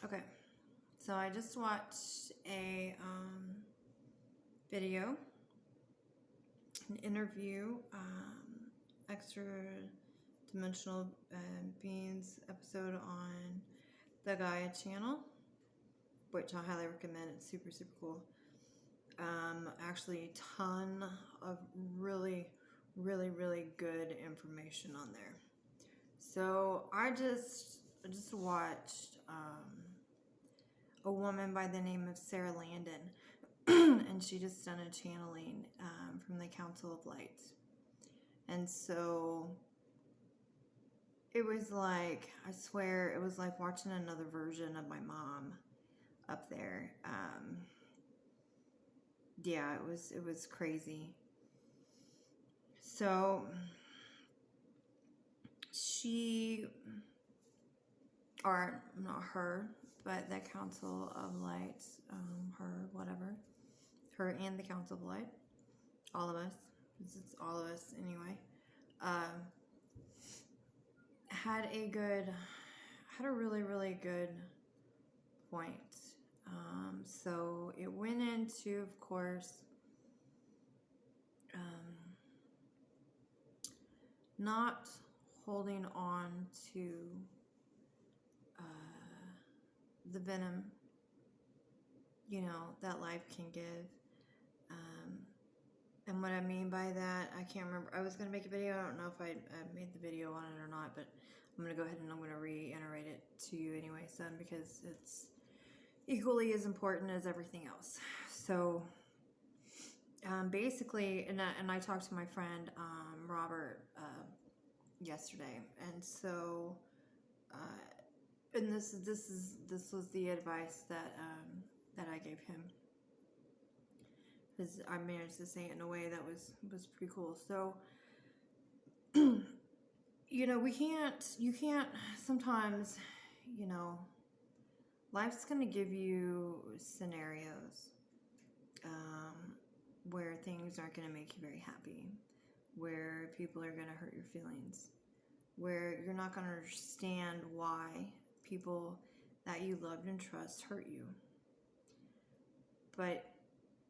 Okay, so I just watched a video, an interview, extra dimensional beings episode on the Gaia channel, which I highly recommend. It's super, super cool. Actually, a ton of really, really, really good information on there. So I just watched a woman by the name of Sarah Landon, and she just done a channeling from the Council of Light. And so it was like, I swear, it was like watching another version of my mom up there. Yeah, it was crazy. So she, or not her, but the Council of Light, her, whatever, her and the Council of Light, all of us, it's all of us anyway, had a really, really good point. So it went into, of course, not holding on to the venom, that life can give. And what I mean by that, I can't remember. I was going to make a video. I don't know if I made the video on it or not, but I'm going to go ahead and I'm going to reiterate it to you anyway, son, because it's equally as important as everything else. So basically, and I talked to my friend Robert yesterday, and so and this was the advice that I gave him, because I managed to say it in a way that was pretty cool. So you can't sometimes, life's going to give you scenarios where things aren't going to make you very happy, where people are going to hurt your feelings, where you're not going to understand why people that you loved and trust hurt you. But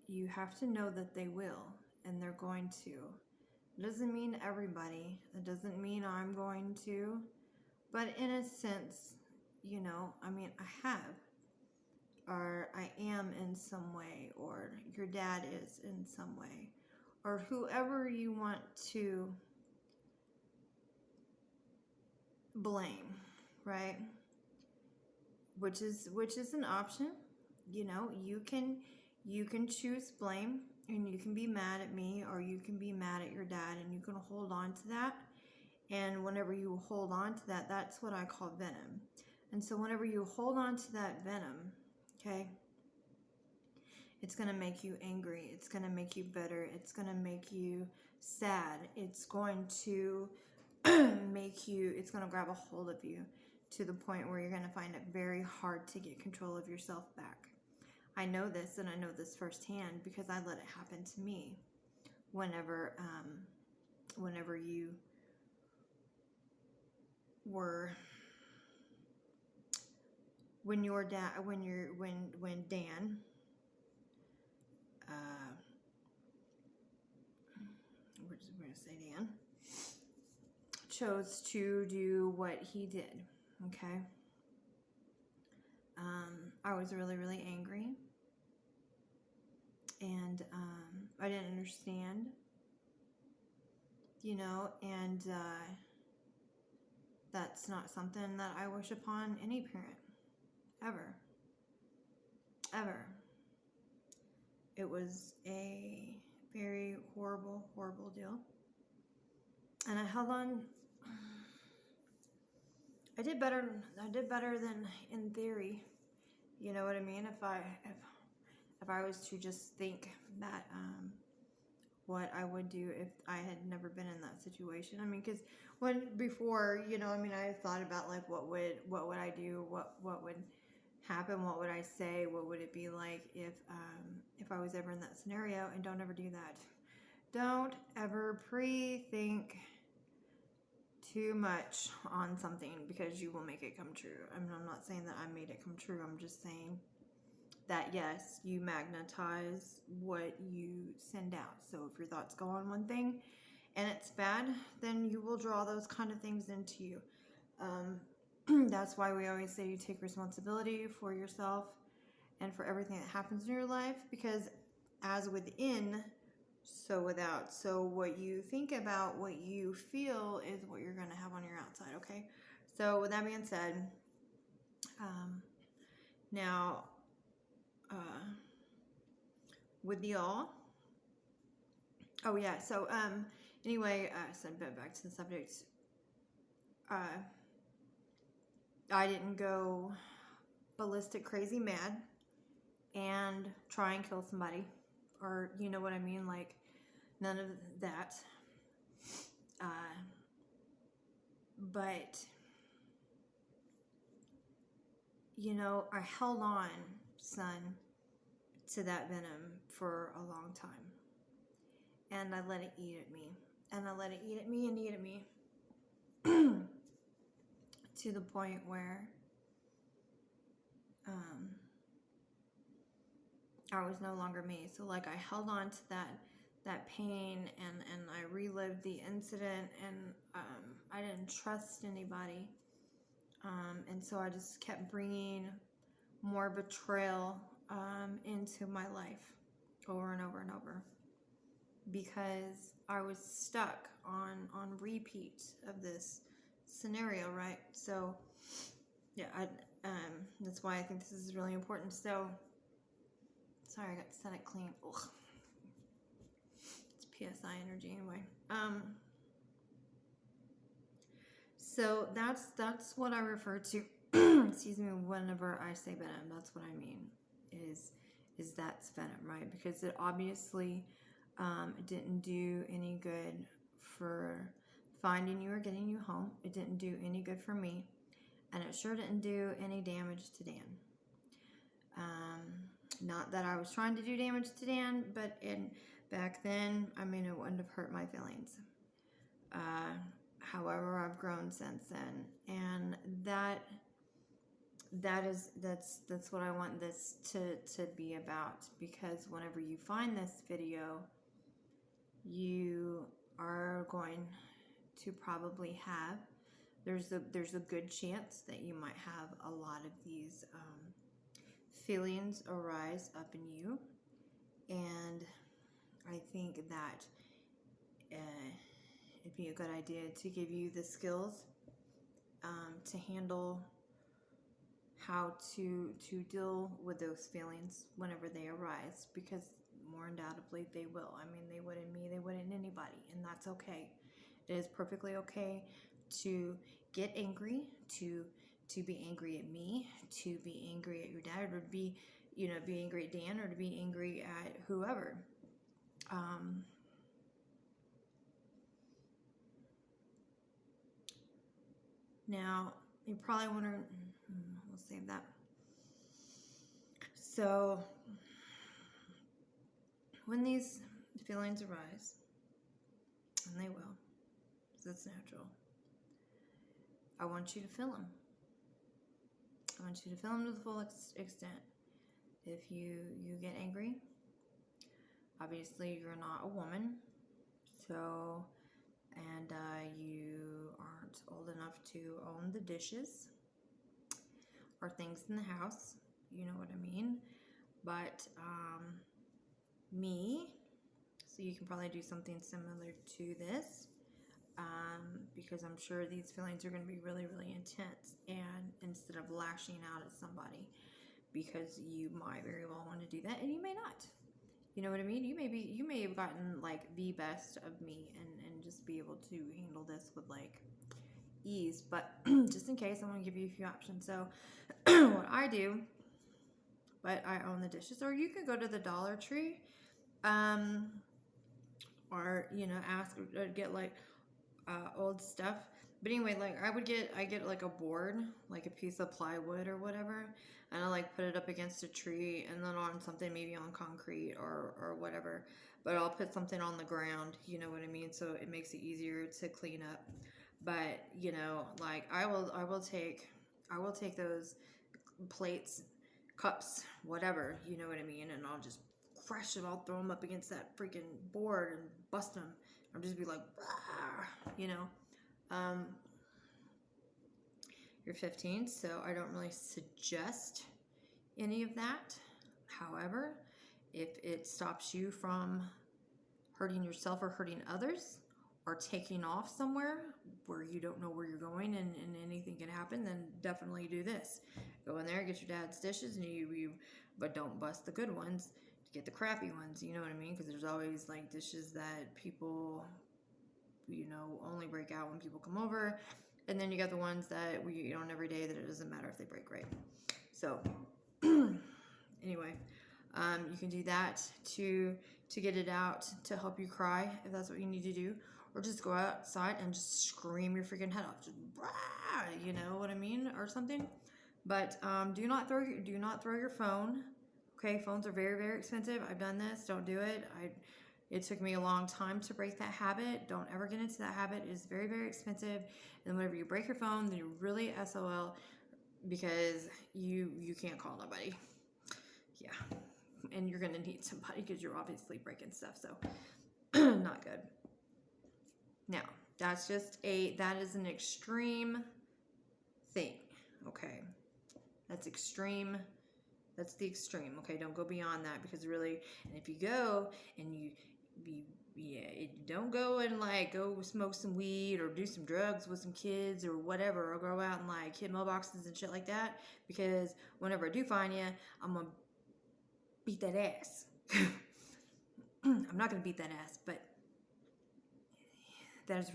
you have to know that they will, and they're going to. It doesn't mean everybody. It doesn't mean I'm going to. But in a sense, I have. Or I am in some way, or your dad is in some way, or whoever you want to blame, right? Which is an option. You can choose blame, and you can be mad at me, or you can be mad at your dad, and you can hold on to that. And whenever you hold on to that, that's what I call venom. And so whenever you hold on to that venom, okay, it's going to make you angry. It's going to make you bitter. It's going to make you sad. It's going to it's going to grab a hold of you to the point where you're going to find it very hard to get control of yourself back. I know this, and I know this firsthand because I let it happen to me. Whenever you were, when Dan, we're going to say Dan, chose to do what he did, okay? I was really, really angry, and I didn't understand, and that's not something that I wish upon any parent, ever. Ever. It was a very horrible, horrible deal. And I held on. I did better than in theory. You know what I mean? If I was to just think that what I would do if I had never been in that situation. I mean, because before, I thought about like what would I do? What would happen? What would I say? What would it be like if I was ever in that scenario? And don't ever do that. Don't ever pre-think too much on something because you will make it come true. I mean, I'm not saying that I made it come true. I'm just saying that, yes, you magnetize what you send out. So if your thoughts go on one thing and it's bad, then you will draw those kind of things into you. That's why we always say you take responsibility for yourself and for everything that happens in your life, because as within, so without. So what you think about, what you feel is what you're going to have on your outside, okay? So with that being said, now with y'all, oh yeah, so anyway, so back to the subject. I didn't go ballistic crazy mad and try and kill somebody, or you know what I mean, like none of that. But you know, I held on, son, to that venom for a long time, and I let it eat at me, and I let it eat at me and eat at me to the point where I was no longer me. So like I held on to that pain, and I relived the incident, and I didn't trust anybody, and so I just kept bringing more betrayal into my life over and over and over, because I was stuck on repeat of this scenario, right? So yeah, that's why I think this is really important. So sorry, I got to set it clean. Ugh. It's PSI energy anyway. So that's what I refer to. Excuse me. Whenever I say venom, that's what I mean. Is that's venom, right? Because it obviously didn't do any good for finding you or getting you home. It didn't do any good for me, and it sure didn't do any damage to Dan. Not that I was trying to do damage to Dan, but back then, I mean, it wouldn't have hurt my feelings. However, I've grown since then, and that's what I want this to be about, because whenever you find this video, you are going to probably have, there's a good chance that you might have a lot of these feelings arise up in you, and I think that it'd be a good idea to give you the skills to handle how to deal with those feelings whenever they arise, because more undoubtedly they will. I mean, they would in me, they would in anybody, and that's okay. It is perfectly okay to get angry, to be angry at me, to be angry at your dad, or to be, be angry at Dan, or to be angry at whoever. Now, you probably wonder, we'll save that. So, when these feelings arise, and they will, because it's natural, I want you to feel them. I want you to feel them to the full extent. If you get angry, obviously you're not a woman, so, and you aren't old enough to own the dishes or things in the house, you know what I mean, but me, so you can probably do something similar to this, because I'm sure these feelings are going to be really, really intense, and instead of lashing out at somebody, because you might very well want to do that, and you may not. You know what I mean? You may have gotten like the best of me and just be able to handle this with like ease. But just in case, I want to give you a few options. So what I do, but I own the dishes, or you could go to the Dollar Tree, or ask or get like old stuff. But anyway, like I get like a board, like a piece of plywood or whatever, and I like put it up against a tree, and then on something, maybe on concrete or whatever. But I'll put something on the ground, you know what I mean? So it makes it easier to clean up. But, you know, like I will take those plates, cups, whatever, you know what I mean, and I'll just crush them. I'll throw them up against that freaking board and bust them. I'll just be like, "Ah," you know. Um, you're 15, so I don't really suggest any of that. However, if it stops you from hurting yourself or hurting others, or taking off somewhere where you don't know where you're going and anything can happen, then definitely do this. Go in there, get your dad's dishes, and but don't bust the good ones. Get the crappy ones, you know what I mean? Because there's always like dishes that people, you know, only break out when people come over. And then you got the ones that we eat on every day that it doesn't matter if they break, right? So anyway, you can do that to get it out, to help you cry if that's what you need to do, or just go outside and just scream your freaking head off, just you know what I mean, or something. But do not throw your phone. Okay, phones are very, very expensive. I've done this. Don't do it. It took me a long time to break that habit. Don't ever get into that habit. It is very, very expensive. And whenever you break your phone, then you're really SOL, because you can't call nobody. Yeah, and you're gonna need somebody because you're obviously breaking stuff. So not good. Now that is an extreme thing. Okay, that's extreme. That's the extreme. Okay, don't go beyond that, because really, and if you go and don't go and like go smoke some weed or do some drugs with some kids or whatever, or go out and like hit mailboxes and shit like that, because whenever I do find you, I'm gonna beat that ass. I'm not gonna beat that ass, but that is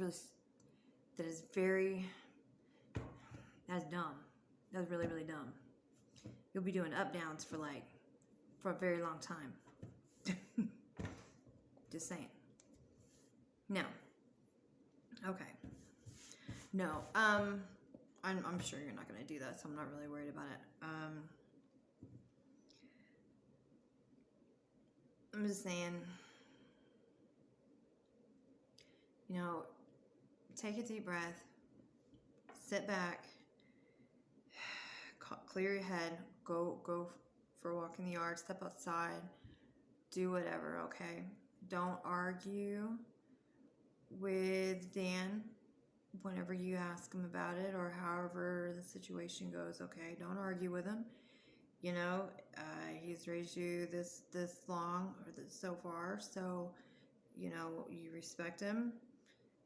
dumb. That was really, really dumb. You'll be doing up downs for a very long time. Just saying. No. Okay. No. I'm sure you're not gonna do that, so I'm not really worried about it. I'm just saying, you know, take a deep breath, sit back, clear your head, go for a walk in the yard, step outside, do whatever, okay? Don't argue with Dan whenever you ask him about it, or however the situation goes, okay? Don't argue with him. You know, he's raised you this long, or so far, so, you know, you respect him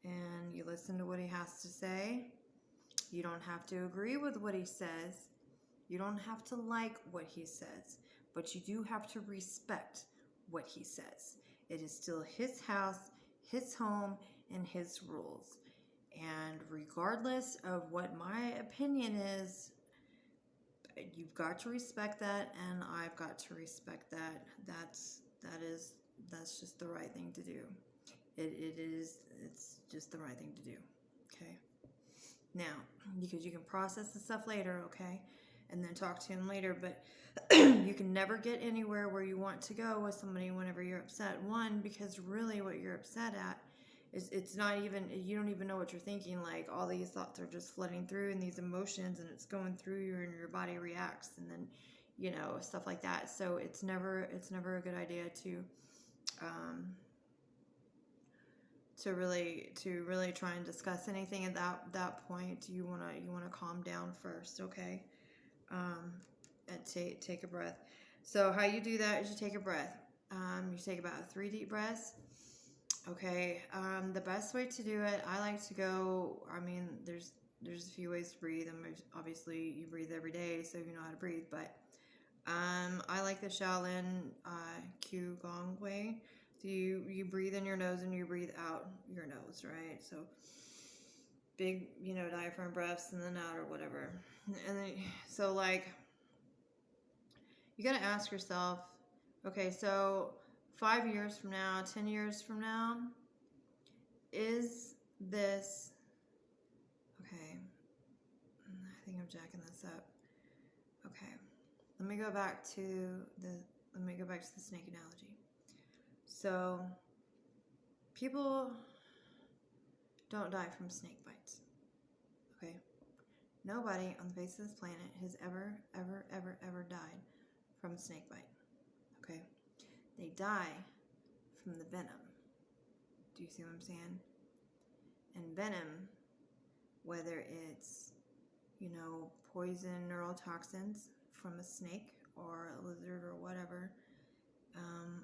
and you listen to what he has to say. You don't have to agree with what he says. You don't have to like what he says, but you do have to respect what he says. It is still his house, his home, and his rules. And regardless of what my opinion is, you've got to respect that, and I've got to respect that. That's just the right thing to do. It's just the right thing to do. Okay. Now, because you can process the stuff later, okay, and then talk to him later, but you can never get anywhere where you want to go with somebody whenever you're upset. One, because really what you're upset at is, it's not even, you don't even know what you're thinking. Like, all these thoughts are just flooding through, and these emotions, and it's going through you, and your body reacts, and then, you know, stuff like that. So it's never a good idea to really try and discuss anything at that point. You wanna calm down first, okay? And take a breath. So how you do that is you take a breath. You take about 3 deep breaths. Okay. The best way to do it, I like to go. I mean, there's a few ways to breathe, and obviously you breathe every day, so you know how to breathe. But I like the Shaolin Qigong way. So you breathe in your nose and you breathe out your nose, right? So big, you know, diaphragm breaths, and then out, or whatever. And then, so like, you got to ask yourself, okay, so 5 years from now, 10 years from now, is this, okay, I think I'm jacking this up. Okay, let me go back to the snake analogy. So people don't die from snake bites. Okay? Nobody on the face of this planet has ever, ever, ever, ever died from a snake bite. Okay? They die from the venom. Do you see what I'm saying? And venom, whether it's, poison neurotoxins from a snake or a lizard or whatever,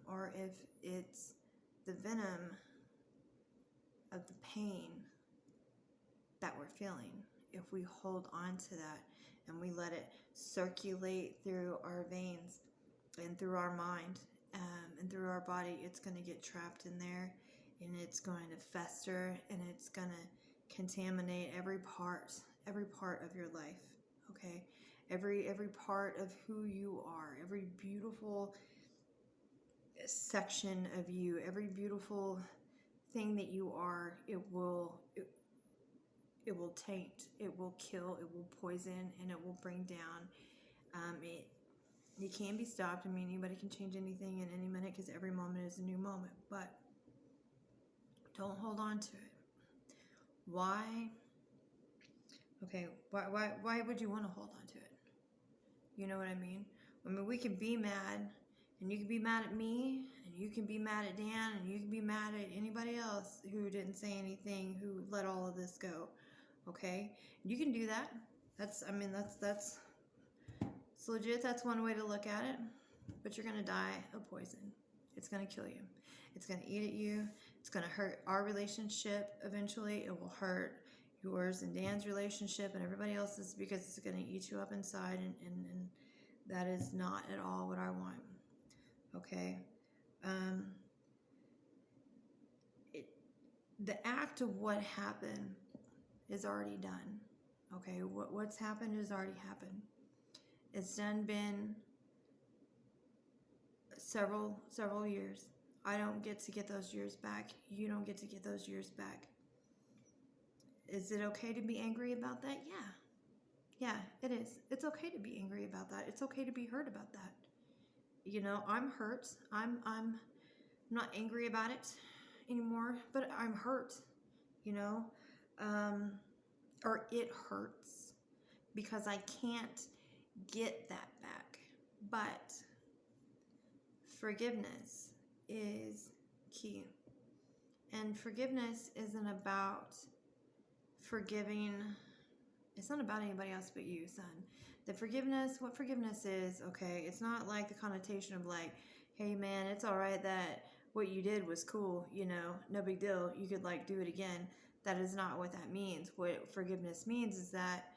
or if it's the venom of the pain that we're feeling, if we hold on to that and we let it circulate through our veins and through our mind, and through our body, it's going to get trapped in there, and it's going to fester, and it's going to contaminate every part of your life. Okay, every part of who you are, every beautiful section of you, every beautiful thing that you are, it will taint, it will kill, it will poison, and it will bring down. It can be stopped. I mean, anybody can change anything in any minute because every moment is a new moment. But don't hold on to it. Why? Okay, why would you want to hold on to it? You know what I mean? I mean, we can be mad, and you can be mad at me, and you can be mad at Dan, and you can be mad at anybody else who didn't say anything, who let all of this go. Okay? You can do that. That's it's legit. That's one way to look at it. But you're going to die of poison. It's going to kill you. It's going to eat at you. It's going to hurt our relationship eventually. It will hurt yours and Dan's relationship and everybody else's, because it's going to eat you up inside, and that is not at all what I want. Okay? The act of what happened is already done. Okay? What's happened has already happened. It's been several years. I don't get to get those years back. You don't get to get those years back. Is it okay to be angry about that? Yeah, it is. It's okay to be angry about that. It's okay to be hurt about that. I'm hurt. I'm not angry about it anymore, but I'm hurt. Or it hurts because I can't get that back. But forgiveness is key. And forgiveness isn't about forgiving. It's not about anybody else but you, son. What forgiveness is, okay, it's not like the connotation of like, hey man, it's all right that what you did was cool, no big deal. You could do it again. That is not what that means. What forgiveness means is that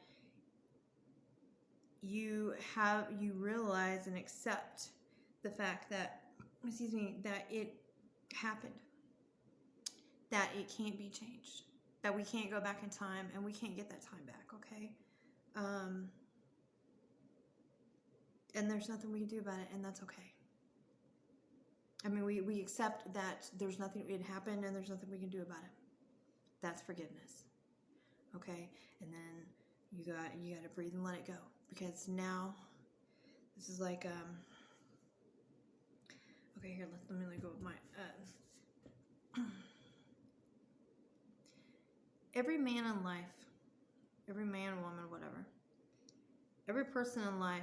you realize and accept the fact that it happened, that it can't be changed, that we can't go back in time, and we can't get that time back, okay? And there's nothing we can do about it, and that's okay. I mean, we accept that there's nothing, it happened, and there's nothing we can do about it. That's forgiveness, okay? And then you got to breathe and let it go, because now this is like okay, here, let me go with my every man in life, every man, woman, whatever, every person in life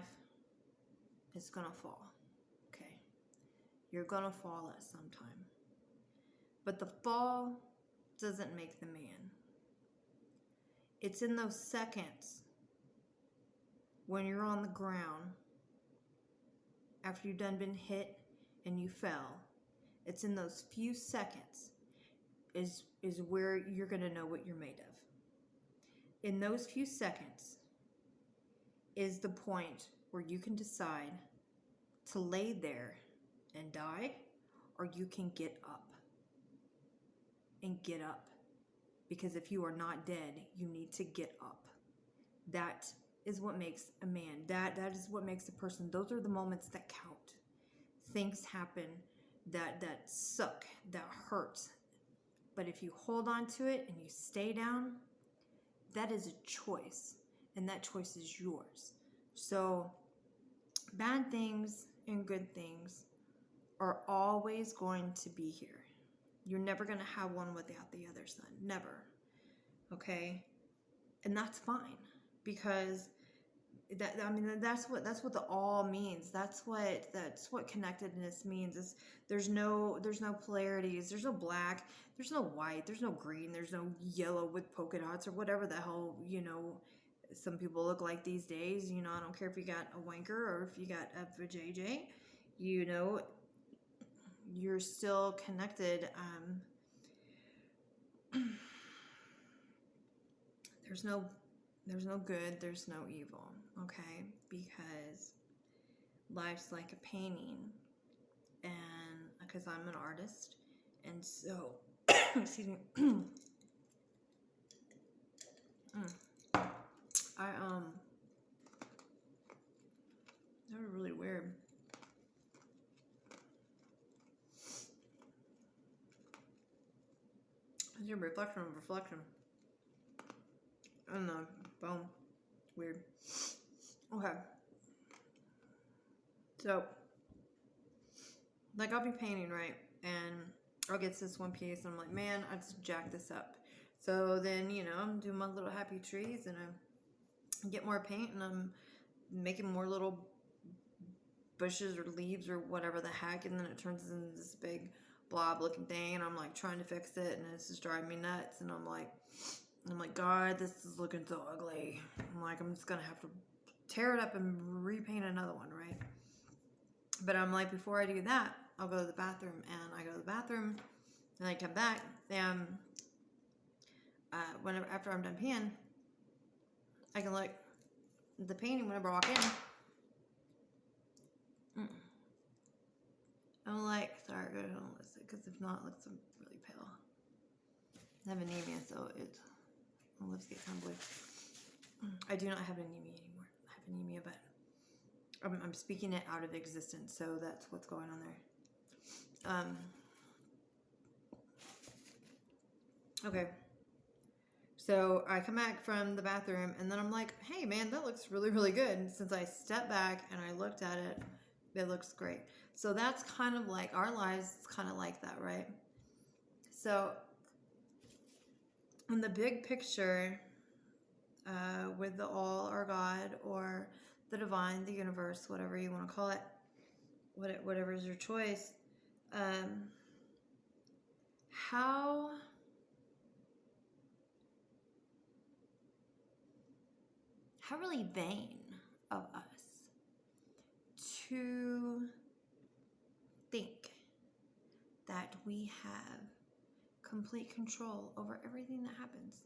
is gonna fall. Okay, you're gonna fall at some time, but the fall doesn't make the man. It's in those seconds when you're on the ground after you've done been hit and you fell. It's in those few seconds is where you're going to know what you're made of. In those few seconds is the point where you can decide to lay there and die, or you can get up. And get up. Because if you are not dead, you need to get up. That is what makes a man. That is what makes a person. Those are the moments that count. Things happen that suck, that hurt. But if you hold on to it and you stay down, that is a choice. And that choice is yours. So bad things and good things are always going to be here. You're never going to have one without the other, son. Never. Okay? And that's fine, because that's what the all means. That's what connectedness means. Is there's no polarities, there's no black, there's no white, there's no green, there's no yellow with polka dots or whatever the hell, some people look like these days. I don't care if you got a wanker or if you got a JJ, you're still connected. There's no good, there's no evil, okay? Because life's like a painting, and because I'm an artist, and so excuse me. That was really weird. It's your reflection of reflection. I don't know. Boom. Weird. Okay. So, like, I'll be painting, right? And I'll get to this one piece, and I'm like, man, I just jacked this up. So then, I'm doing my little happy trees, and I get more paint, and I'm making more little bushes or leaves or whatever the heck, and then it turns into this big blob looking thing, and I'm like trying to fix it, and it's just driving me nuts, and I'm like, God, this is looking so ugly. I'm like, I'm just gonna have to tear it up and repaint another one, right? But I'm like, before I do that, I'll go to the bathroom, and I go to the bathroom, and I come back, and whenever after I'm done peeing, I can look at the painting whenever I walk in. I'm like, sorry, I don't listen, because if not, it looks really pale. I have anemia, so my lips get kind of blue. I do not have anemia anymore. I have anemia, but I'm speaking it out of existence, so that's what's going on there. Okay. So I come back from the bathroom, and then I'm like, hey, man, that looks really, really good. And since I stepped back and I looked at it, it looks great. So that's kind of like our lives, it's kind of like that, right? So in the big picture, with the all, or God, or the divine, the universe, whatever you want to call it, whatever is your choice, how really vain of us to think that we have complete control over everything that happens.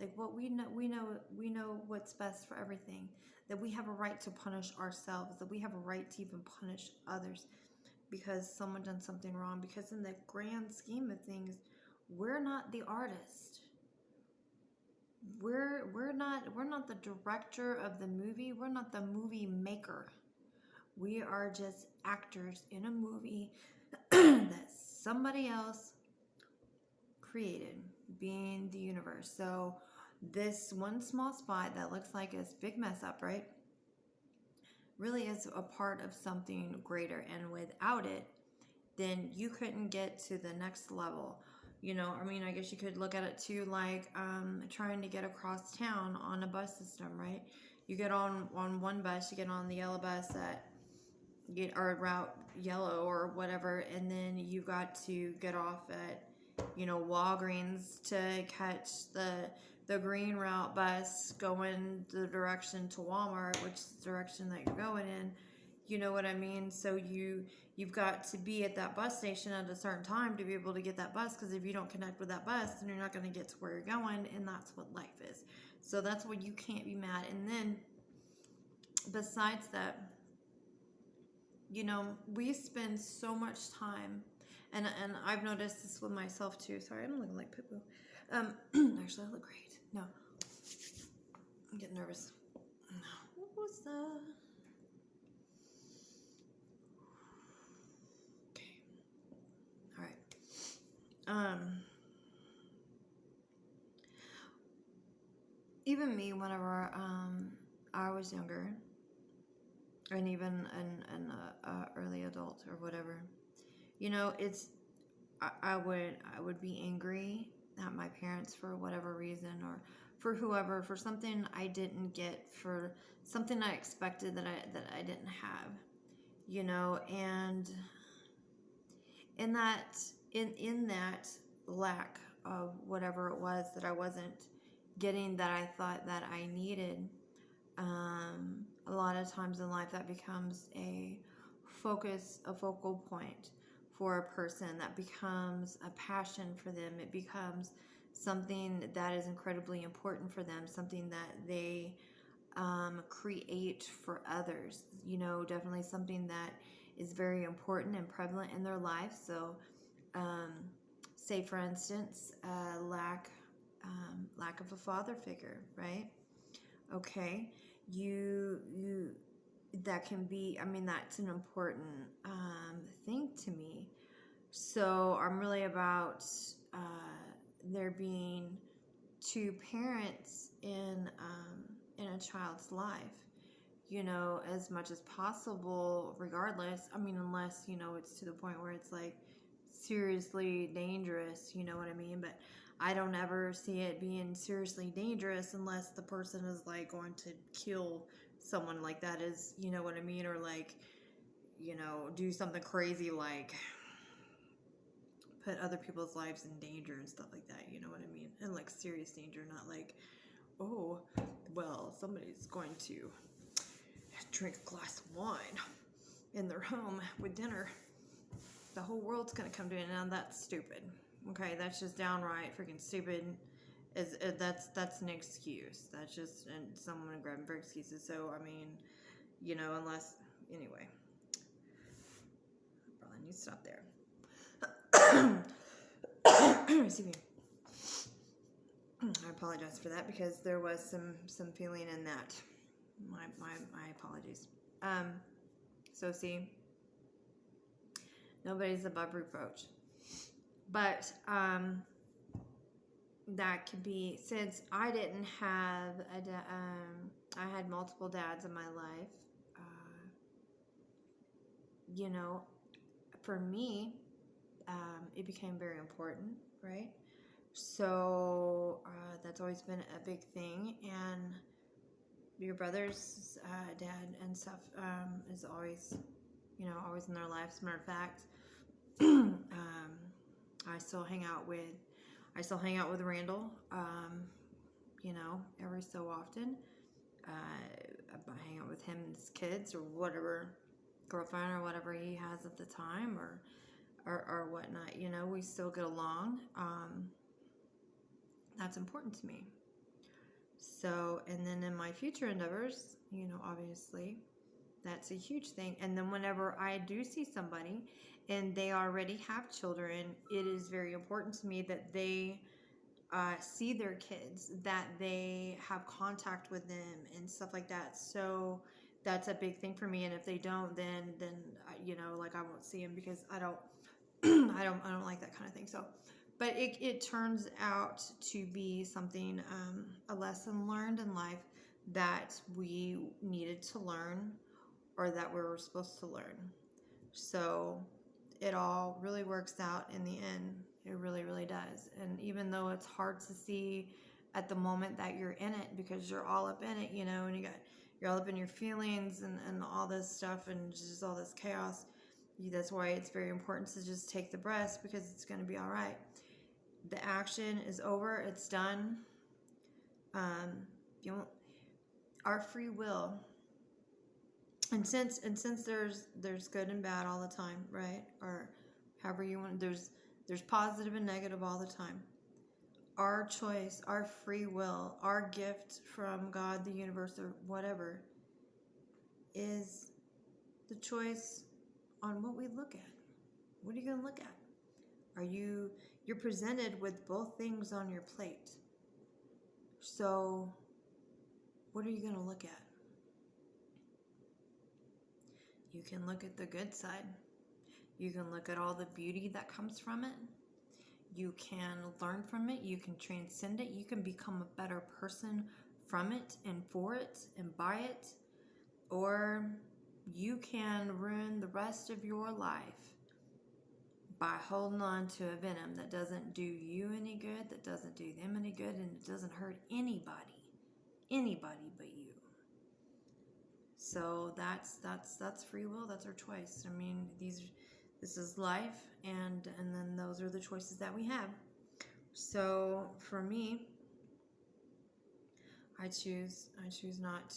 Like, what we know what's best for everything. That we have a right to punish ourselves. That we have a right to even punish others because someone done something wrong. Because in the grand scheme of things, we're not the artist. We're not the director of the movie. We're not the movie maker. We are just actors in a movie that somebody else created, being the universe. So this one small spot that looks like a big mess up, right, really is a part of something greater. And without it, then you couldn't get to the next level. I guess you could look at it too, like trying to get across town on a bus system, right? You get on one bus, you get on the yellow bus or route yellow or whatever, and then you got to get off at Walgreens to catch the green route bus going the direction to Walmart, which is the direction that you're going in. You know what I mean? So you've got to be at that bus station at a certain time to be able to get that bus, because if you don't connect with that bus, then you're not going to get to where you're going, and that's what life is. So that's what you can't be mad. And then besides that, we spend so much time, and I've noticed this with myself too. Sorry, I'm looking like poo-poo. Actually, I look great. No, I'm getting nervous. What was that? Okay. All right. Even me, whenever I was younger, and even an early adult or whatever, it's I would be angry at my parents for whatever reason, or for whoever, for something I didn't get, for something I expected that I didn't have, you know, and in that in that lack of whatever it was that I wasn't getting that I thought that I needed, a lot of times in life that becomes a focal point for a person. That becomes a passion for them. It becomes something that is incredibly important for them, something that they create for others. You know, definitely something that is very important and prevalent in their life. So, um, say for instance, lack of a father figure, right? Okay, you that can be. I mean, that's an important thing to me. So I'm really about there being two parents in a child's life, you know, as much as possible, regardless. I mean, unless, you know, it's to the point where it's like seriously dangerous, you know what I mean? But I don't ever see it being seriously dangerous unless the person is like going to kill someone, like that is, you know what I mean? Or like, you know, do something crazy like put other people's lives in danger and stuff like that, you know what I mean? And like serious danger, not like, oh, well, somebody's going to drink a glass of wine in their home with dinner. The whole world's gonna come to an end. Now that's stupid. Okay, that's just downright freaking stupid. That's an excuse. That's just, and someone grabbing for excuses. So I mean, you know, unless anyway, probably need to stop there. Excuse me. I apologize for that because there was some feeling in that. My apologies. So see, nobody's above reproach, but that could be, since I didn't have I had multiple dads in my life. You know, for me, it became very important, right? So that's always been a big thing, and your brother's dad and stuff is always, you know, always in their life. As a matter of fact, I still hang out with Randall, you know, every so often. I hang out with him and his kids or whatever, girlfriend or whatever he has at the time, or whatnot. You know, we still get along. That's important to me. So, and then in my future endeavors, you know, obviously, that's a huge thing. And then whenever I do see somebody and they already have children, it is very important to me that they see their kids, that they have contact with them and stuff like that. So that's a big thing for me. And if they don't, then you know, like I won't see them because I don't I don't like that kind of thing. So, but it turns out to be something, a lesson learned in life that we needed to learn, or that we were supposed to learn. So it all really works out in the end. It really, really does. And even though it's hard to see at the moment that you're in it, because you're all up in it, you know, and you're all up in your feelings and all this stuff and just all this chaos. That's why it's very important to just take the breaths, because it's going to be all right. The action is over. It's done. You won't, our free will. And since there's good and bad all the time, right? Or however you want. There's positive and negative all the time. Our choice, our free will, our gift from God, the universe, or whatever, is the choice on what we look at. What are you going to look at? You're presented with both things on your plate. So what are you going to look at? You can look at the good side. You can look at all the beauty that comes from it. You can learn from it. You can transcend it. You can become a better person from it and for it and by it. Or you can ruin the rest of your life by holding on to a venom that doesn't do you any good, that doesn't do them any good, and it doesn't hurt anybody but you. So that's free will. That's our choice. I mean, this is life, and then those are the choices that we have. So for me, I choose not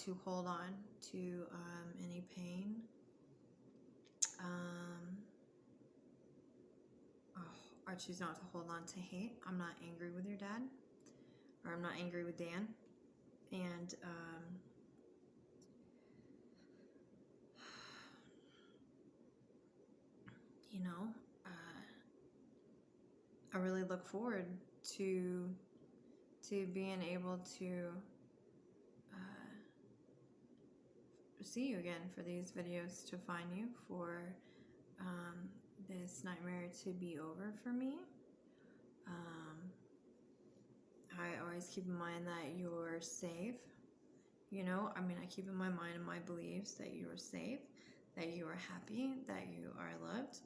to hold on to any pain. I choose not to hold on to hate. I'm not angry with your dad, or I'm not angry with Dan, and you know, I really look forward to being able to see you again, for these videos to find you, for this nightmare to be over for me. I always keep in mind that you're safe. You know, I mean, I keep in my mind and my beliefs that you are safe, that you are happy, that you are loved,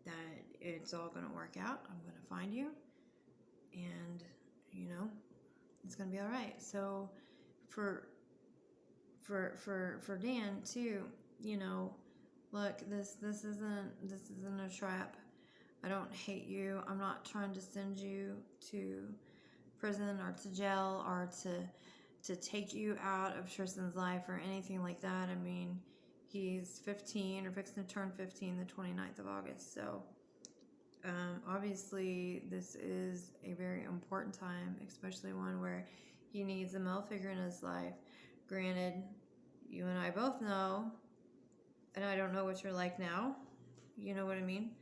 that it's all going to work out. I'm going to find you, and you know, it's going to be all right. So for Dan too, you know, look, this isn't a trap. I don't hate you. I'm not trying to send you to prison or to jail or to take you out of Tristan's life or anything like that. I mean, he's 15, or fixing to turn 15 the 29th of August. So obviously this is a very important time, especially one where he needs a male figure in his life. Granted, you and I both know, and I don't know what you're like now, you know what I mean?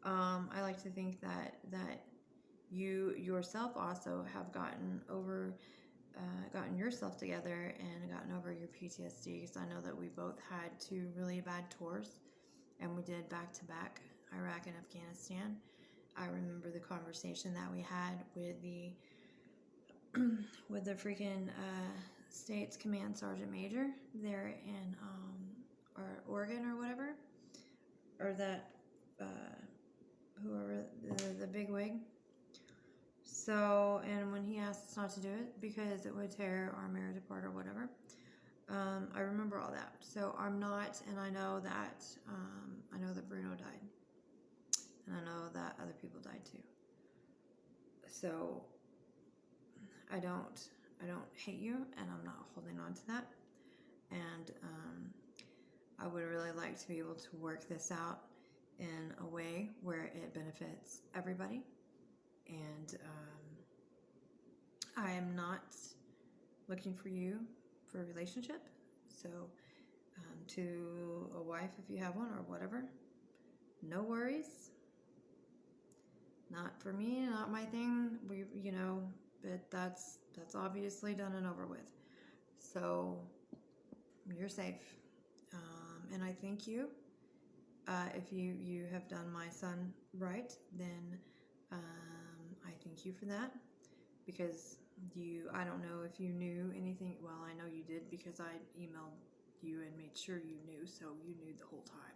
I like to think that you yourself also have gotten yourself together and gotten over your PTSD, because I know that we both had 2 really bad tours, and we did back-to-back, Iraq and Afghanistan. I remember the conversation that we had with the freaking States Command Sergeant Major there in or Oregon or whatever, or that whoever the big wig. So, and when he asked us not to do it because it would tear our marriage apart or whatever, I remember all that. So I'm not, and I know that Bruno died, and I know that other people died too. So I don't hate you, and I'm not holding on to that. And I would really like to be able to work this out in a way where it benefits everybody. And I am not looking for you for a relationship. So to a wife, if you have one or whatever, no worries. Not for me, not my thing. But that's obviously done and over with. So you're safe. And I thank you. If you have done my son right, then I thank you for that, because I don't know if you knew anything. Well, I know you did, because I emailed you and made sure you knew, so you knew the whole time.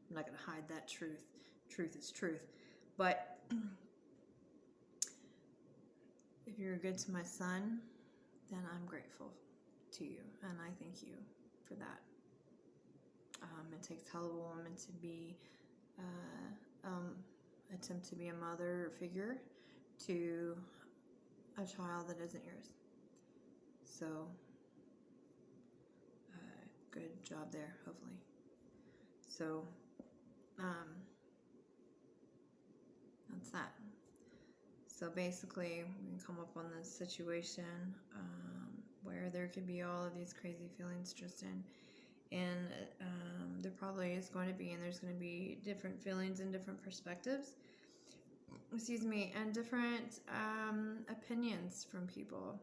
I'm not gonna hide that truth. Truth is truth. But if you're good to my son, then I'm grateful to you, and I thank you for that. It takes a hell of a woman to be attempt to be a mother figure to a child that isn't yours. So good job there, hopefully. So that's that. So basically, we can come up on this situation where there could be all of these crazy feelings, Tristin, and there probably is going to be, and there's going to be different feelings and different perspectives, and different opinions from people.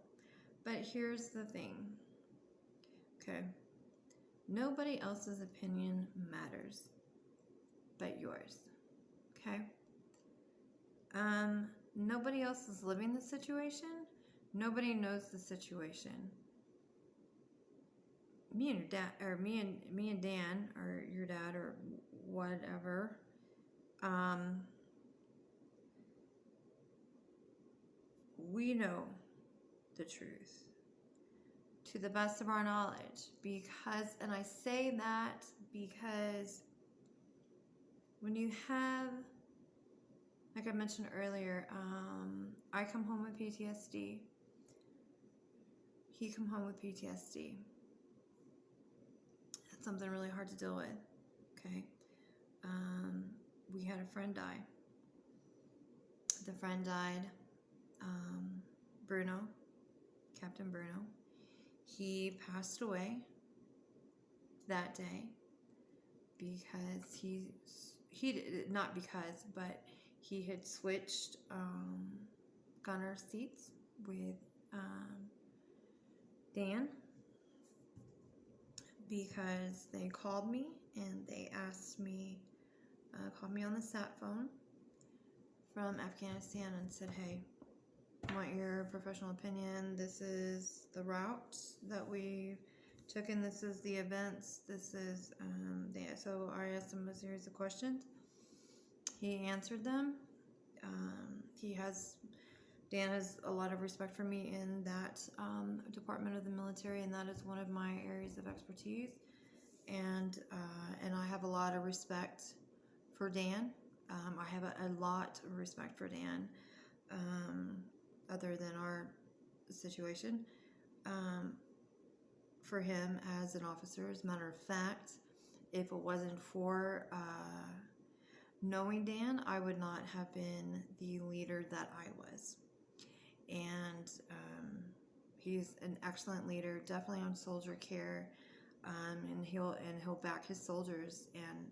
But here's the thing, okay? Nobody else's opinion matters but yours, okay? Nobody else is living the situation. Nobody knows the situation. me and your dad, or me and Dan, or your dad, or whatever, we know the truth to the best of our knowledge, because, and I say that because when you have, like I mentioned earlier, I come home with PTSD. He come home with PTSD. That's something really hard to deal with. Okay. We had a friend die. The friend died. Bruno, Captain Bruno. He passed away that day because he did, not because, but he had switched gunner seats with Dan, because they called me and they asked me, called me on the sat phone from Afghanistan and said, hey, I want your professional opinion. This is the route that we took, and this is the events. This is so I asked him a series of questions. He answered them. Dan has a lot of respect for me in that department of the military, and that is one of my areas of expertise. And I have a lot of respect for Dan. I have a lot of respect for Dan, other than our situation. For him as an officer, as a matter of fact, if it wasn't for knowing Dan, I would not have been the leader that I was. And he's an excellent leader, definitely on soldier care, and he'll back his soldiers, and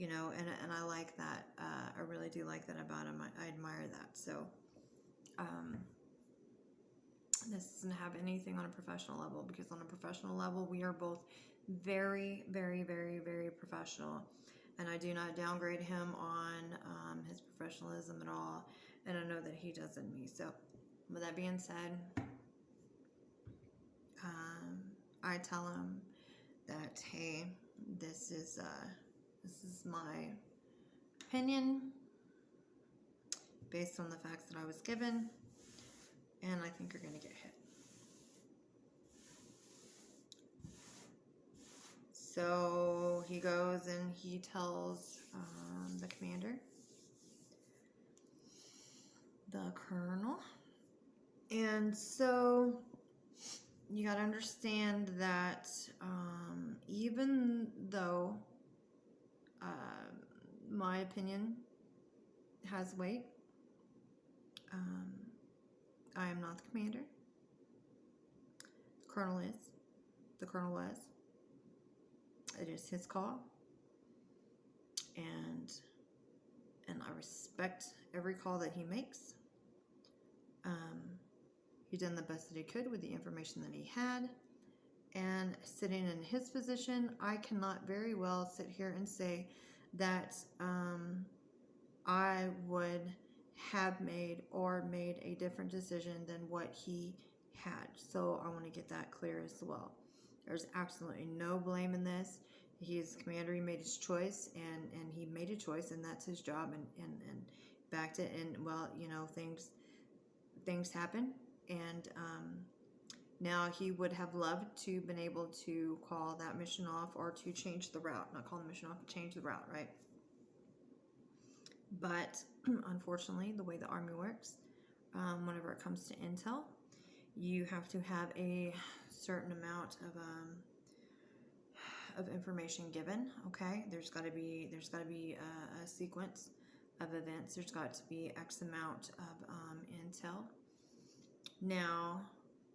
and I like that. I really do like that about him. I admire that. So this doesn't have anything on a professional level, because on a professional level we are both very, very, very, very professional, and I do not downgrade him on his professionalism at all, and I know that he does in me. So with that being said, I tell him that, hey, this is my opinion based on the facts that I was given, and I think you're going to get hit. So he goes and he tells the commander, the colonel. And so you got to understand that even though my opinion has weight, I am not the commander. The colonel is. The colonel was. It is his call. And I respect every call that he makes. He done the best that he could with the information that he had. And sitting in his position, I cannot very well sit here and say that I would have made a different decision than what he had. So I want to get that clear as well. There's absolutely no blame in this. He is the commander. He made his choice, and he made a choice, and that's his job, and backed it. And well, things happen, and now he would have loved to been able to call that mission off, or to change the route. Not call the mission off, but change the route, right? But unfortunately, the way the Army works, whenever it comes to intel, you have to have a certain amount of information given. Okay, there's got to be a sequence of events. There's got to be X amount of intel. Now,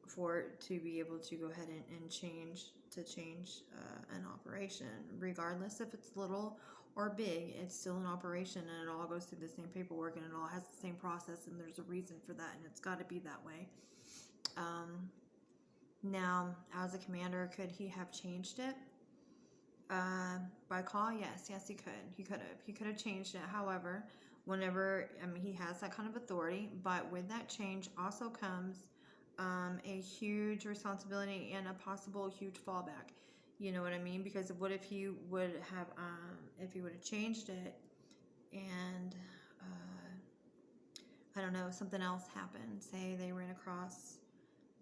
for it to be able to go ahead and change an operation, regardless if it's little or big, it's still an operation, and it all goes through the same paperwork, and it all has the same process, and there's a reason for that, and it's got to be that way. Now, as a commander, could he have changed it by call? Yes, he could. He could have changed it. However, he has that kind of authority, but with that change also comes a huge responsibility and a possible huge fallback. You know what I mean? Because what if he would have changed it and I don't know, something else happened. Say they ran across,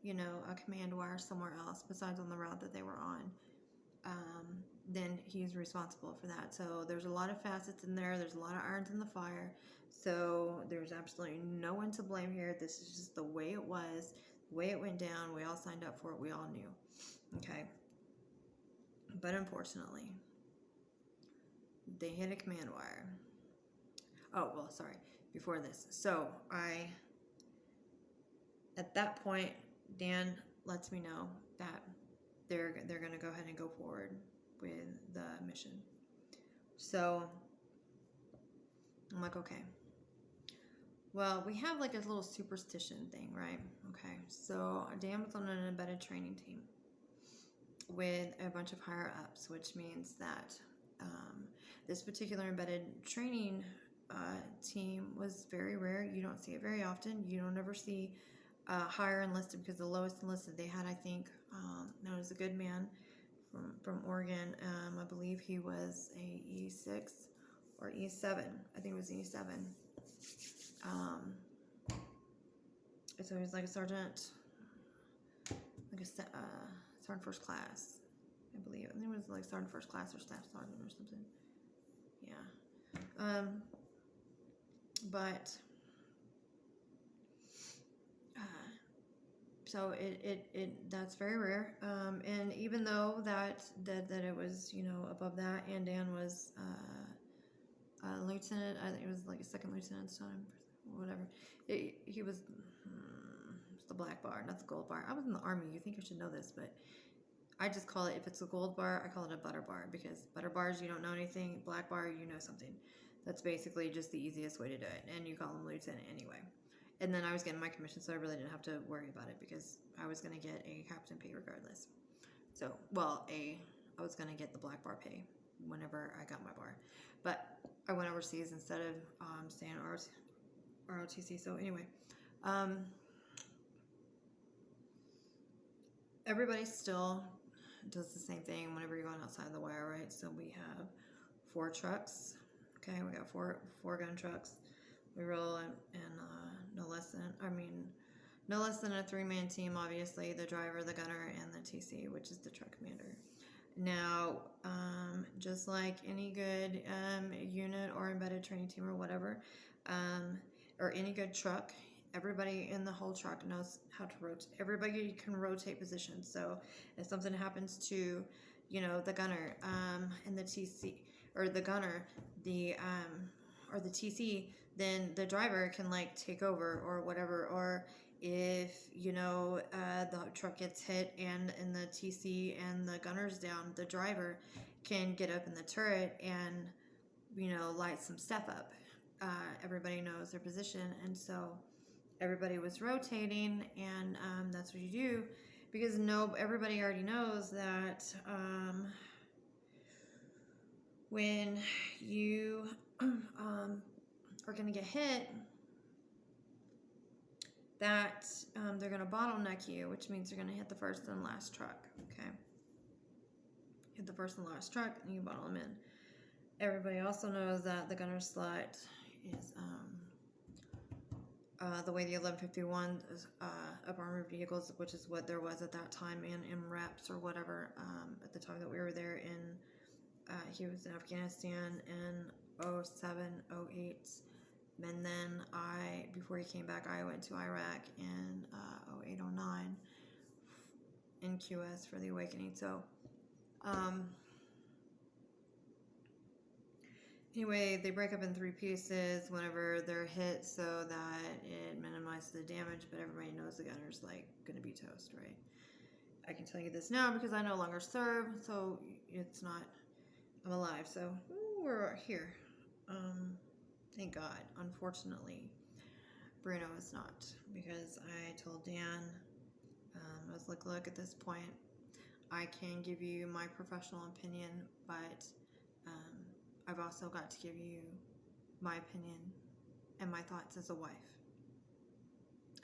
a command wire somewhere else besides on the route that they were on. Then he's responsible for that. So there's a lot of facets in there. There's a lot of irons in the fire. So there's absolutely no one to blame here. This is just the way it was, the way it went down. We all signed up for it. We all knew. Okay. But unfortunately, they hit a command wire. Oh, well, sorry. Before this. So at that point, Dan lets me know that they're going to go ahead and go forward with the mission. So I'm like, okay. Well, we have like a little superstition thing, right? Okay. So Dan was on an embedded training team with a bunch of higher ups, which means that this particular embedded training team was very rare. You don't see it very often. You don't ever see higher enlisted, because the lowest enlisted they had, I think, known as a good man from Oregon. I believe he was a E6 or E7. I think it was E7. So he was like a sergeant, like a sergeant first class, I believe. I think it was like sergeant first class or staff sergeant or something. Yeah. But so it that's very rare. And even though that it was, above that, and Dan was lieutenant, I think it was like a second lieutenant at the time, whatever. He was the black bar, not the gold bar. I was in the Army. You think I should know this, but I just call it, if it's a gold bar, I call it a butter bar, because butter bars, you don't know anything. Black bar, you know something. That's basically just the easiest way to do it, and you call them lieutenant anyway. And then I was getting my commission, so I really didn't have to worry about it, because I was going to get a captain pay regardless. So, I was going to get the black bar pay whenever I got my bar. But I went overseas instead of staying ROTC. So anyway, everybody still does the same thing whenever you're going outside the wire, right? So we have 4 trucks. Okay, we got four gun trucks. We roll in no less than a 3-man team, obviously, the driver, the gunner, and the TC, which is the truck commander. Now, just like any good unit or embedded training team or whatever, or any good truck, everybody in the whole truck knows how to rotate. Everybody can rotate positions. So if something happens to, the gunner and the TC, or the gunner, or the TC, then the driver can take over or whatever. Or if the truck gets hit and the TC and the gunner's down, the driver can get up in the turret and light some stuff up. Everybody knows their position, and so everybody was rotating, and that's what you do, because everybody already knows that when you are going to get hit, that they're going to bottleneck you, which means you're going to hit the first and last truck. Okay, hit the first and last truck, and you bottle them in. Everybody also knows that the gunner slot is the way the 1151 up armored vehicles, which is what there was at that time in reps or whatever, at the time that we were there in. He was in Afghanistan in 07, 08. And then before he came back, I went to Iraq in 08, 09 in QS for the Awakening. So, anyway, they break up in 3 pieces whenever they're hit, so that it minimizes the damage, but everybody knows the gunner's going to be toast, right? I can tell you this now because I no longer serve, so it's not, I'm alive, so we're here. Thank God. Unfortunately, Bruno is not, because I told Dan, I was like, look, at this point, I can give you my professional opinion, but I've also got to give you my opinion and my thoughts as a wife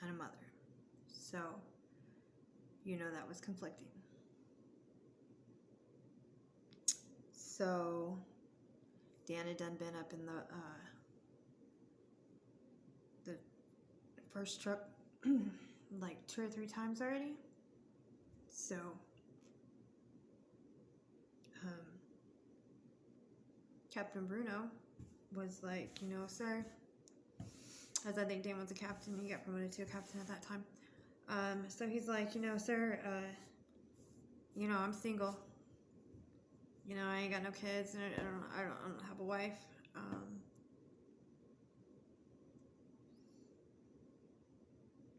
and a mother. So, that was conflicting. So Dan had done been up in the first truck like 2 or 3 times already. So Captain Bruno was like, sir, as I think Dan was a captain, he got promoted to a captain at that time. So he's like, sir, I'm single. I ain't got no kids, and I don't have a wife.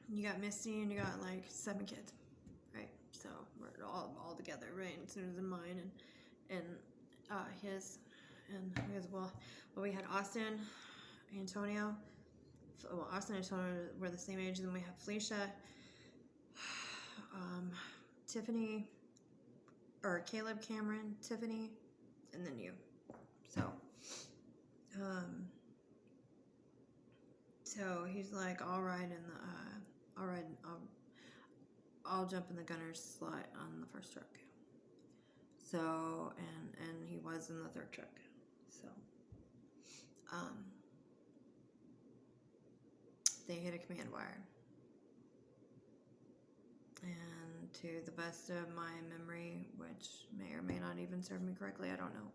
You got Misty, and you got like 7 kids, right? So we're all together, right? And as soon as mine and his, and he goes, well, we had Austin, Antonio. Well, Austin and Antonio were the same age, and then we have Felicia, Tiffany, or Caleb, Cameron, Tiffany, and then you. So, so he's like, all right, I'll jump in the gunner's slot on the first truck. So, and he was in the third truck. So, they hit a command wire. And to the best of my memory, which may or may not even serve me correctly, I don't know.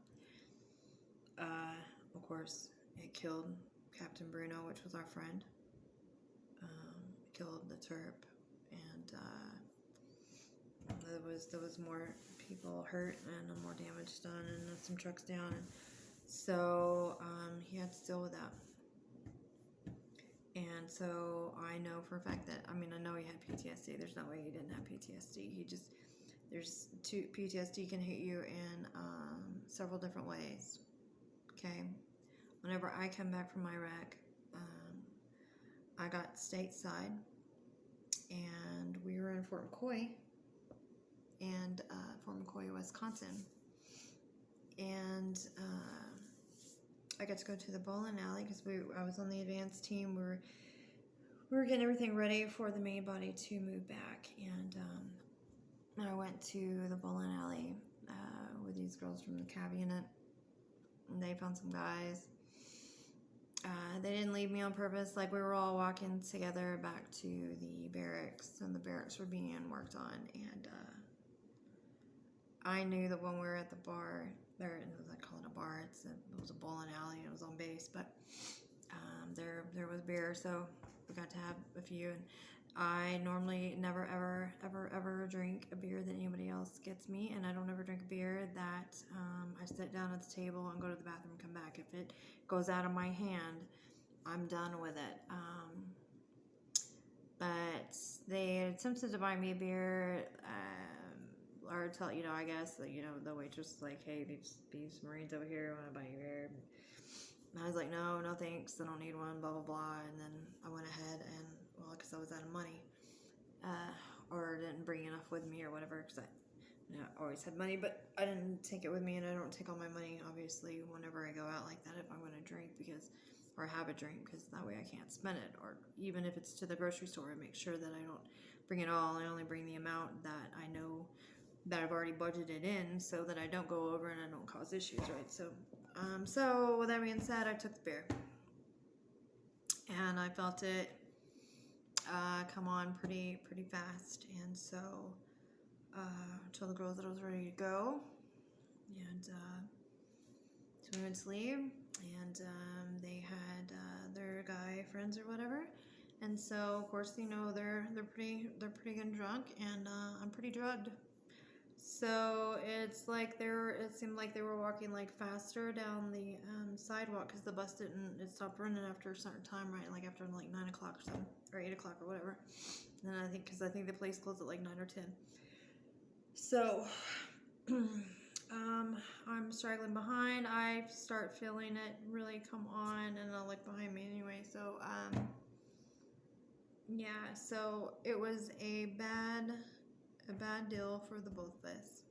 Of course, it killed Captain Bruno, which was our friend. Killed the Terp, and there was more people hurt and more damage done, and some trucks down. And so he had to deal with that. And so I know for a fact that, I know he had PTSD. There's no way he didn't have PTSD. PTSD can hit you in several different ways. Okay? Whenever I come back from Iraq, I got stateside, and we were in Fort McCoy, Wisconsin. And I got to go to the bowling alley because I was on the advanced team. We were getting everything ready for the main body to move back, and I went to the bowling alley with these girls from the cab unit, and they found some guys. They didn't leave me on purpose. Like, we were all walking together back to the barracks, and the barracks were being worked on, and I knew that when we were at the bar, I call it a bar, it was a bowling alley, and it was on base, but there was beer, so we got to have a few, and I normally never, ever drink a beer that anybody else gets me, and I don't ever drink a beer that I sit down at the table and go to the bathroom and come back. If it goes out of my hand, I'm done with it. But they attempted to buy me a beer, or tell, I guess, that, the waitress was like, hey, these Marines over here want to buy you beer. And I was like, no thanks, I don't need one, blah, blah, blah. And then I went ahead and, because I was out of money, or didn't bring enough with me or whatever, because I always had money, but I didn't take it with me, and I don't take all my money, obviously, whenever I go out like that, if I'm going to drink, or have a drink, because that way I can't spend it. Or even if it's to the grocery store, I make sure that I don't bring it all. I only bring the amount that I know that I've already budgeted in, so that I don't go over and I don't cause issues, right? So with that being said, I took the beer, and I felt it come on pretty fast, and so told the girls that I was ready to go, and so we went to leave, and they had their guy friends or whatever, and so of course they're pretty good drunk, and I'm pretty drugged. So it seemed like they were walking like faster down the sidewalk, because the bus it stopped running after a certain time, right? Like after like 9 o'clock or something, or 8 o'clock or whatever. And then I think the place closed at like 9 or 10. So I'm straggling behind. I start feeling it really come on, and I look behind me anyway. So yeah, so it was a bad deal for the both of us.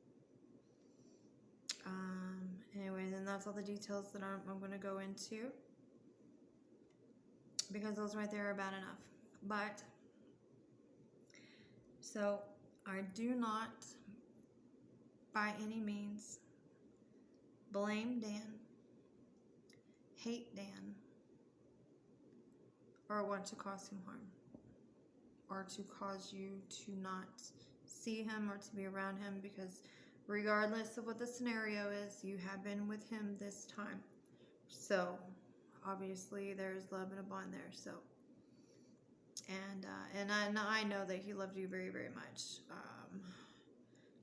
Anyway, then that's all the details that I'm going to go into, because those right there are bad enough. But so I do not by any means blame Dan, hate Dan, or want to cause him harm, or to cause you to not see him or to be around him, because regardless of what the scenario is, you have been with him this time. So obviously there's love and a bond there. So and I know that he loved you very, very much.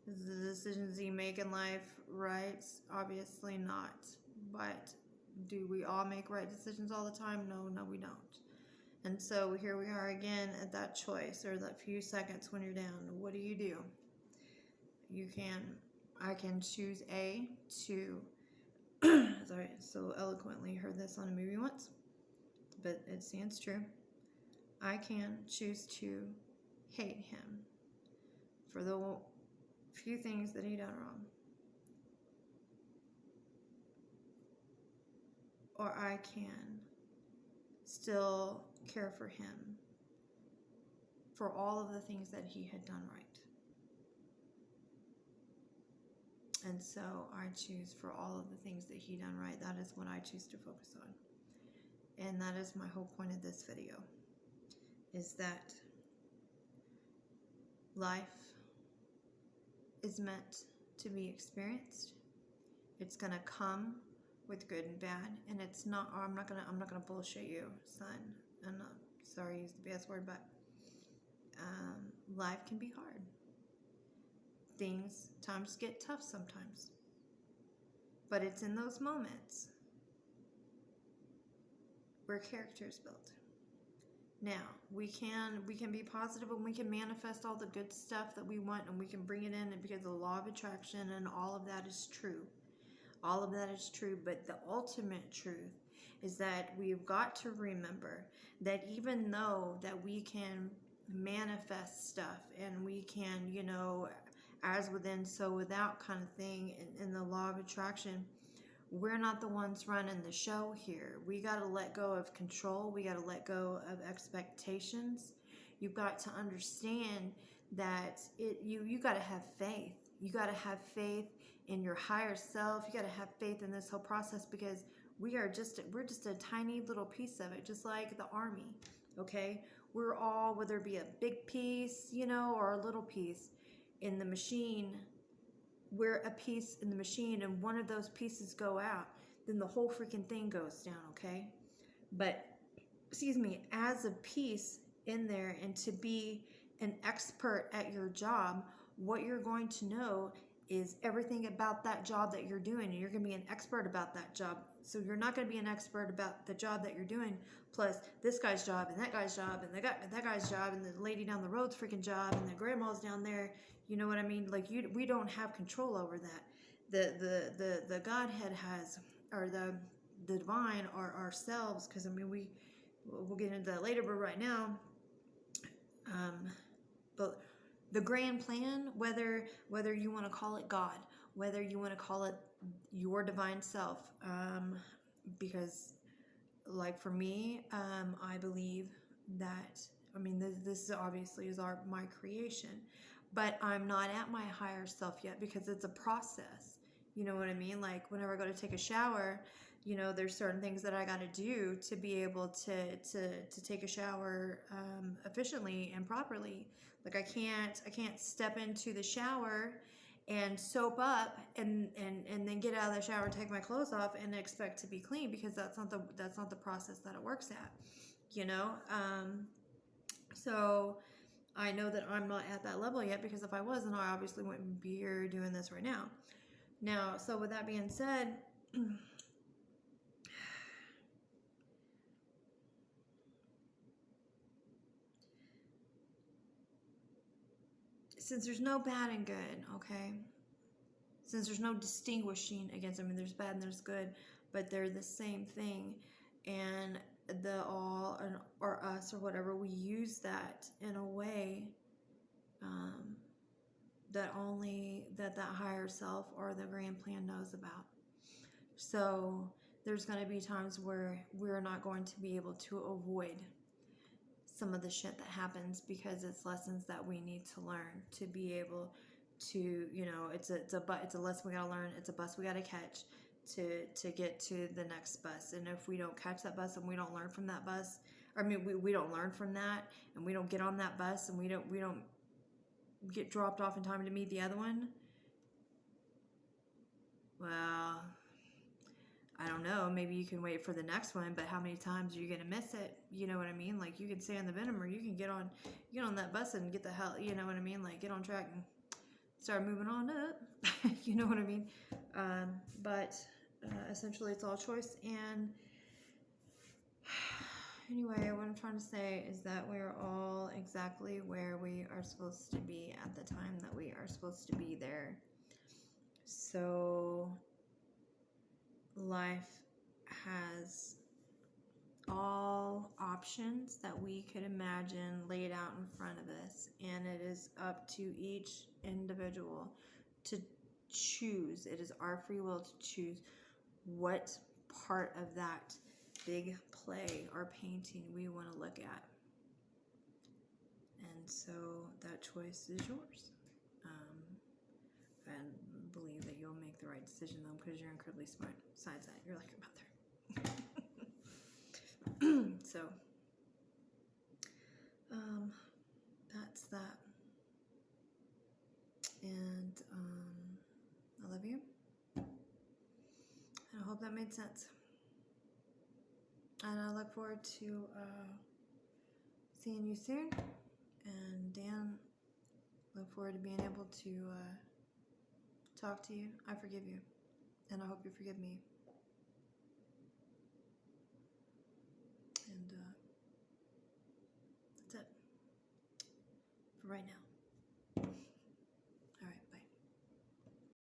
The decisions you make in life, right? Obviously not. But do we all make right decisions all the time? No, we don't. And so here we are again at that choice, or that few seconds when you're down. What do? I can choose A, to, sorry, so eloquently heard this on a movie once, but it stands true. I can choose to hate him for the few things that he done wrong. Or I can still care for him for all of the things that he had done right. And so I choose for all of the things that he done right. That is what I choose to focus on. And that is my whole point of this video, is that life is meant to be experienced. It's gonna come with good and bad, and it's not. I'm not gonna bullshit you, son. I'm not sorry to use the best word, but life can be hard. Times get tough sometimes, but it's in those moments where character is built. Now we can be positive, and we can manifest all the good stuff that we want, and we can bring it in, and because of the law of attraction and all of that is true. All of that is true, but the ultimate truth is that we've got to remember that even though that we can manifest stuff, and we can, as within, so without kind of thing in the law of attraction, we're not the ones running the show here. We got to let go of control. We got to let go of expectations. You've got to understand that you got to have faith. You got to have faith in your higher self. You got to have faith in this whole process, because we're just a tiny little piece of it, just like the army. Okay, we're all, whether it be a big piece, or a little piece in the machine. We're a piece in the machine, and one of those pieces go out, then the whole freaking thing goes down. Okay, but as a piece in there, and to be an expert at your job, what you're going to know is everything about that job that you're doing, and you're going to be an expert about that job. So you're not going to be an expert about the job that you're doing, plus this guy's job, and that guy's job, and that guy's job, and the lady down the road's freaking job, and the grandma's down there. You know what I mean? Like, we don't have control over that. The Godhead has, or the divine, or ourselves, because we'll get into that later, but right now, but the grand plan, whether you want to call it God, whether you want to call it your divine self, because, like, for me, I believe that, this obviously is my creation, but I'm not at my higher self yet, because it's a process. You know what I mean? Like, whenever I go to take a shower, there's certain things that I got to do to be able to take a shower efficiently and properly. Like, I can't step into the shower and soap up and then get out of the shower and take my clothes off and expect to be clean, because that's not the process that it works at. So I know that I'm not at that level yet, because if I was, then I obviously wouldn't be here doing this right now. Now, so with that being said, since there's no bad and good, okay? Since there's no distinguishing against, there's bad and there's good, but they're the same thing. And the all, or us, or whatever, we use that in a way that only that higher self or the grand plan knows about. So there's going to be times where we're not going to be able to avoid some of the shit that happens, because it's lessons that we need to learn to be able to, it's a lesson we got to learn. It's a bus we got to catch to get to the next bus. And if we don't catch that bus and we don't learn from that bus, or I mean we don't learn from that and we don't get on that bus and we don't get dropped off in time to meet the other one, well, I don't know, maybe you can wait for the next one, but how many times are you gonna miss it? You know what I mean? Like, you can stay on the Venom, or you can get on that bus and get the hell, you know what I mean? Like, get on track and start moving on up. You know what I mean? But essentially it's all choice. And anyway, what I'm trying to say is that we're all exactly where we are supposed to be at the time that we are supposed to be there. So life has all options that we could imagine laid out in front of us, and it is up to each individual to choose. It is our free will to choose what part of that big play or painting we want to look at. And so that choice is yours. And believe that you'll make the right decision, though, because you're incredibly smart. Besides that, you're like your mother. So, that's that. And I love you. And I hope that made sense. And I look forward to seeing you soon. And Dan, look forward to being able to talk to you. I forgive you. And I hope you forgive me. And that's it for right now.